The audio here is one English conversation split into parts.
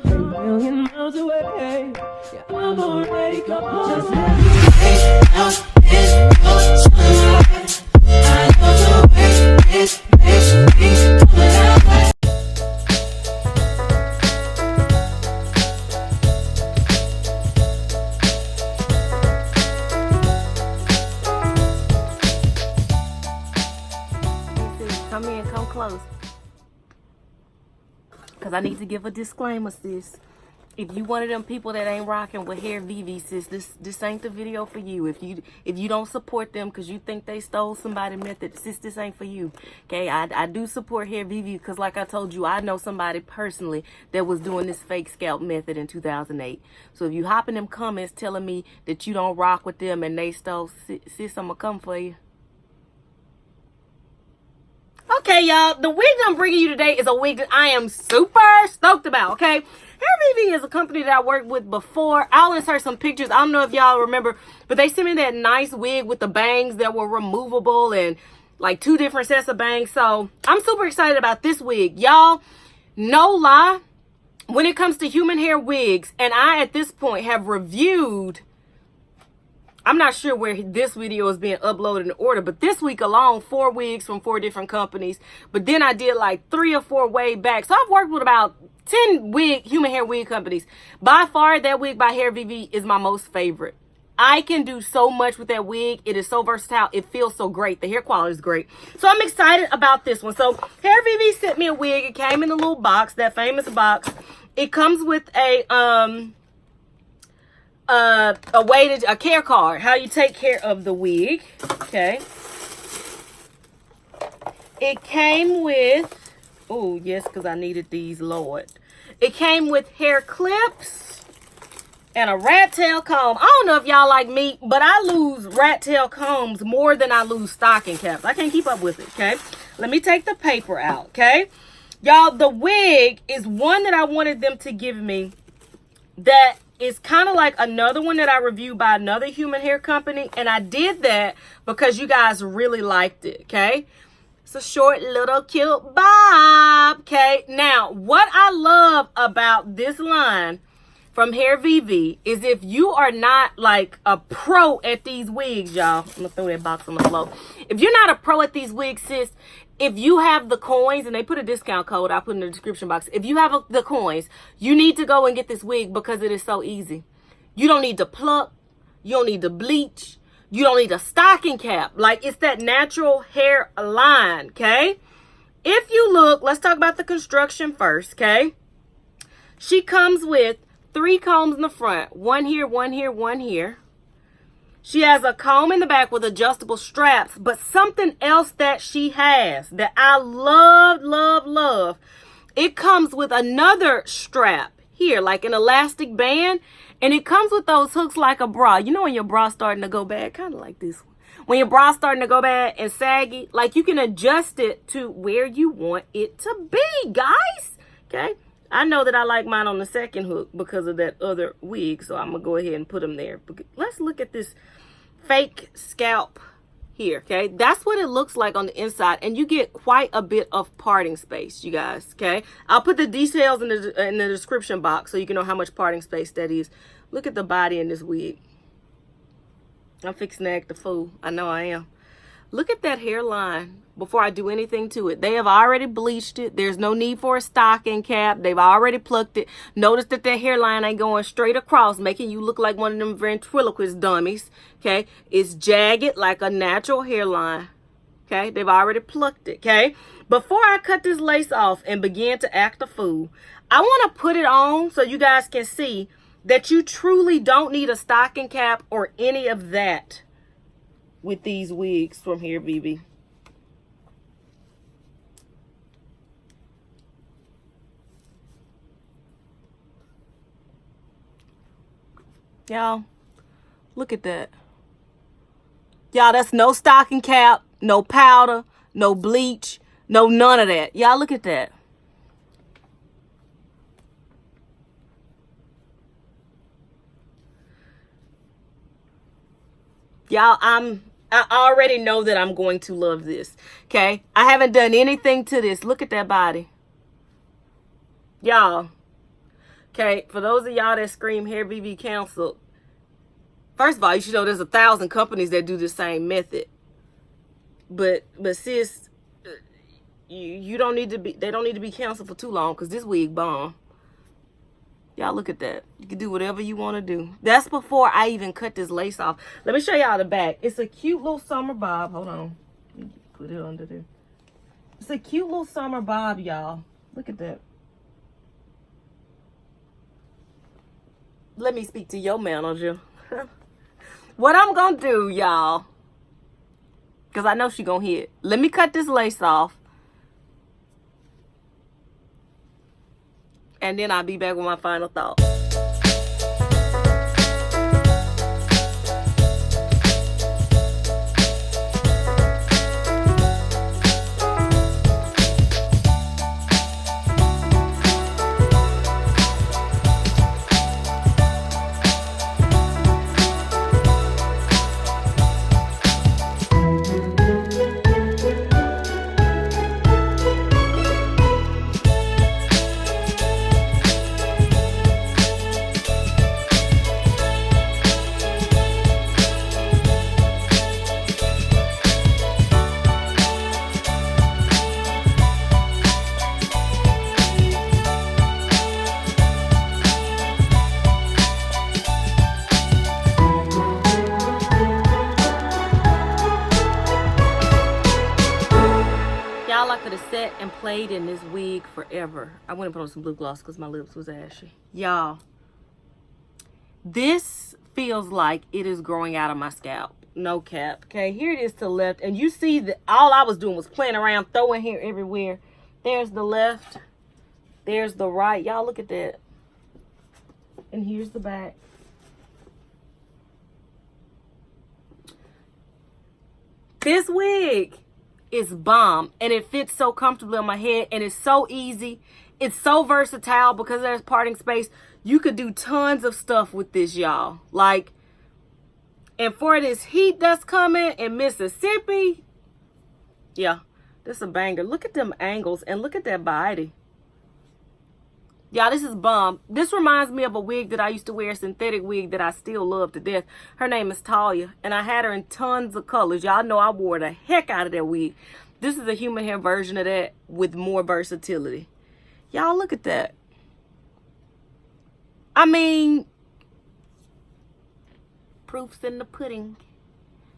a million miles away. Yeah, I'm already gone. Just come in, come close. Because I need to give a disclaimer, sis. If you one of them people that ain't rocking with Hairvivi, sis, this ain't the video for you. If you don't support them because you think they stole somebody's method, sis, this ain't for you. Okay, I do support Hairvivi because, like I told you, I know somebody personally that was doing this fake scalp method in 2008. So if you hop in them comments telling me that you don't rock with them and they stole, sis, I'm gonna come for you. Okay, y'all, the wig I'm bringing you today is a wig that I am super stoked about, okay? Hairvivi is a company that I worked with before. I'll insert some pictures. I don't know if y'all remember, but they sent me that nice wig with the bangs that were removable and like 2 different sets of bangs. So I'm super excited about this wig. Y'all, no lie, when it comes to human hair wigs, and I at this point have reviewed, I'm not sure where this video is being uploaded in order, but this week alone, 4 wigs from 4 different companies. But then I did like 3 or 4 way back. So I've worked with about 10 human hair wig companies. By far, that wig by Hairvivi is my most favorite. I can do so much with that wig. It is so versatile. It feels so great. The hair quality is great. So I'm excited about this one. So Hairvivi sent me a wig. It came in a little box, that famous box. It comes with a care card, how you take care of the wig. Okay, it came with, oh yes, because I needed these, Lord. It came with hair clips and a rat tail comb. I don't know if y'all like me, but I lose rat tail combs more than I lose stocking caps. I can't keep up with it. Okay, let me take the paper out. Okay, y'all, the wig is one that I wanted them to give me that is kind of like another one that I reviewed by another human hair company. And I did that because you guys really liked it, okay? It's a short little cute bob, okay? Now, what I love about this line from Hairvivi is if you are not like a pro at these wigs, y'all. I'm going to throw that box on the floor. If you're not a pro at these wigs, sis, if you have the coins, and they put a discount code, I'll put in the description box. If you have the coins, you need to go and get this wig because it is so easy. You don't need to pluck. You don't need to bleach. You don't need a stocking cap. Like, it's that natural hair line, okay? If you look, let's talk about the construction first, okay? She comes with 3 combs in the front. 1 here, 1 here, 1 here. She has a comb in the back with adjustable straps, but something else that she has that I love, love, love. It comes with another strap here, like an elastic band, and it comes with those hooks like a bra. You know when your bra's starting to go bad, kind of like this one. When your bra's starting to go bad and saggy, like you can adjust it to where you want it to be, guys. Okay? I know that I like mine on the second hook because of that other wig, so I'm going to go ahead and put them there. Let's look at this fake scalp here, okay? That's what it looks like on the inside, and you get quite a bit of parting space, you guys, okay? I'll put the details in the description box so you can know how much parting space that is. Look at the body in this wig. I'm fixing to act the fool. I know I am. Look at that hairline before I do anything to it. They have already bleached it. There's no need for a stocking cap. They've already plucked it. Notice that that hairline ain't going straight across, making you look like one of them ventriloquist dummies. Okay? It's jagged like a natural hairline. Okay? They've already plucked it. Okay? Before I cut this lace off and begin to act a fool, I want to put it on so you guys can see that you truly don't need a stocking cap or any of that with these wigs from Hairvivi. Y'all, look at that. Y'all, that's no stocking cap, no powder, no bleach, no none of that. Y'all, look at that. Y'all, I already know that I'm going to love this, okay? I haven't done anything to this. Look at that body. Y'all, Okay, for those of y'all that scream Hairvivi canceled, first of all, you should know there's 1,000 companies that do the same method. But sis, you don't need to be, they don't need to be canceled for too long, because this wig bomb. Y'all look at that. You can do whatever you want to do. That's before I even cut this lace off. Let me show y'all the back. It's a cute little summer bob. Hold on. Let me put it under there. It's a cute little summer bob, y'all. Look at that. Let me speak to your manager. What I'm going to do, y'all, because I know she going to hit. Let me cut this lace off. And then I'll be back with my final thoughts. I could have sat and played in this wig forever. I went and put on some lip gloss because my lips was ashy. Y'all, this feels like it is growing out of my scalp. No cap. Okay, here it is to the left. And you see that all I was doing was playing around, throwing hair everywhere. There's the left. There's the right. Y'all look at that. And here's the back. This wig is bomb, and it fits so comfortably on my head, and it's so easy. It's so versatile because there's parting space. You could do tons of stuff with this, y'all. Like, and for this heat that's coming in Mississippi, yeah, this is a banger. Look at them angles, and look at that body. Y'all, this is bomb. This reminds me of a wig that I used to wear, a synthetic wig that I still love to death. Her name is Talia, and I had her in tons of colors. Y'all know I wore the heck out of that wig. This is a human hair version of that with more versatility. Y'all, look at that. I mean, proof's in the pudding.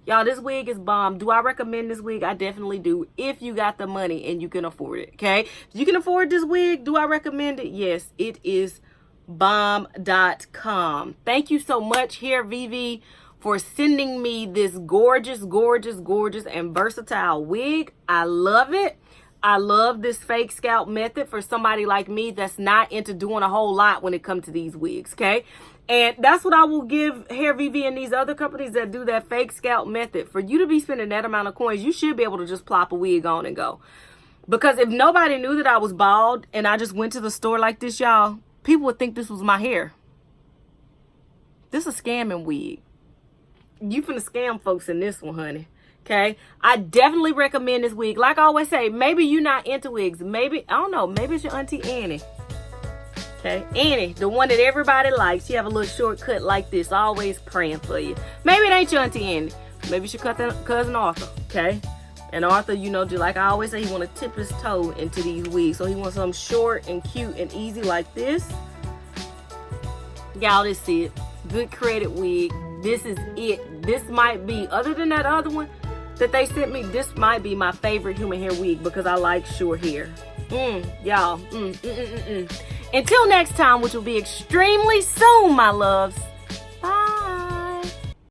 Y'all, this wig is bomb. Do I recommend this wig? I definitely do, if you got the money and you can afford it, okay? If you can afford this wig, do I recommend it? Yes, it is bomb.com. Thank you so much, Hairvivi, for sending me this gorgeous, gorgeous, gorgeous, and versatile wig. I love it. I love this fake scalp method for somebody like me that's not into doing a whole lot when it comes to these wigs, okay? And that's what I will give Hairvivi and these other companies that do that fake scalp method. For you to be spending that amount of coins, you should be able to just plop a wig on and go. Because if nobody knew that I was bald and I just went to the store like this, y'all, people would think this was my hair. This is a scamming wig. You finna scam folks in this one, honey. Okay? I definitely recommend this wig. Like I always say, maybe you're not into wigs. Maybe, I don't know, maybe it's your Auntie Annie. Okay, Annie, the one that everybody likes. She have a little shortcut like this, always praying for you. Maybe it ain't your Auntie Annie. Maybe she cut that cousin Arthur, okay? And Arthur, you know, just like I always say, he want to tip his toe into these wigs. So he wants something short and cute and easy like this. Y'all, this is it. Good credit wig. This is it. This might be, other than that other one that they sent me, this might be my favorite human hair wig because I like short hair. Y'all. Until next time, which will be extremely soon, my loves.